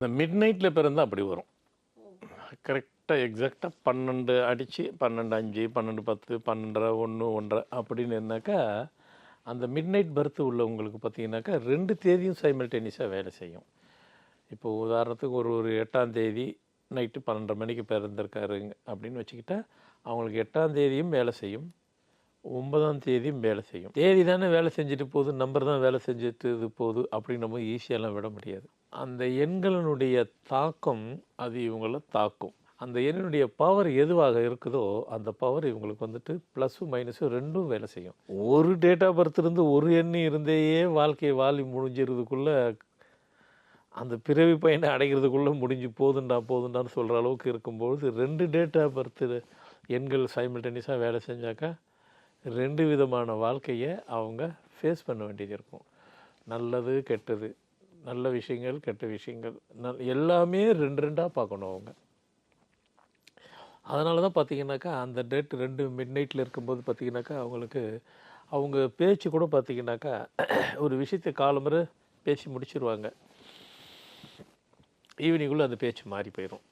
இந்த மிட் நைட்டில் பிறந்தால் அப்படி வரும். கரெக்டாக எக்ஸாக்டாக 12 அடித்து 12:05 12:10 12:30 1 1:30 அப்படின்னு இருந்தாக்கா அந்த மிட் நைட் பர்த் உள்ளவங்களுக்கு பார்த்தீங்கன்னாக்கா 2 தேதியும் சைமல்டேனியஸாக வேலை செய்யும். இப்போது உதாரணத்துக்கு ஒரு 8ஆம் தேதி நைட்டு 12:30 மணிக்கு பிறந்திருக்காருங்க அப்படின்னு வச்சுக்கிட்டா அவங்களுக்கு 8ஆம் தேதியும் வேலை செய்யும், 9ஆம் தேதியும் வேலை செய்யும். தேதி தானே வேலை செஞ்சுட்டு போகுது, நம்பர் தான் வேலை செஞ்சுட்டு போகுது அப்படின்னு நம்ம ஈஸியெல்லாம் விட முடியாது. அந்த எண்களினுடைய தாக்கம் அது இவங்கள தாக்கும். அந்த எண்ணினுடைய பவர் எதுவாக இருக்குதோ அந்த பவர் இவங்களுக்கு வந்துட்டு ப்ளஸ்ஸும் மைனஸும் ரெண்டும் வேலை செய்யும். ஒரு டேட் ஆஃப் பர்த் இருந்து ஒரு எண்ணி இருந்தேயே வாழ்க்கையை வாழி முடிஞ்சிறதுக்குள்ளே அந்த பிறவி பயனை அடைகிறதுக்குள்ளே முடிஞ்சு போதுண்டான்னு சொல்கிற அளவுக்கு இருக்கும்பொழுது 2 டேட் ஆஃப் பர்த் எண்கள் சைமல்டேனியஸாக வேலை செஞ்சாக்கா 2 விதமான வாழ்க்கையை அவங்க ஃபேஸ் பண்ண வேண்டியது இருக்கும். நல்லது கெட்டது, நல்ல விஷயங்கள் கெட்ட விஷயங்கள் எல்லாமே 2 பார்க்கணும் அவங்க. அதனால தான் பார்த்தீங்கன்னாக்கா அந்த டேட் 2 மிட் நைட்டில் இருக்கும்போது பார்த்தீங்கன்னாக்கா அவங்களுக்கு அவங்க பேச்சு கூட பார்த்தீங்கன்னாக்கா ஒரு விஷயத்தை காலம்பரை பேசி முடிச்சிருவாங்க, ஈவினிங்குள்ளே அந்த பேச்சு மாறி போயிடும்.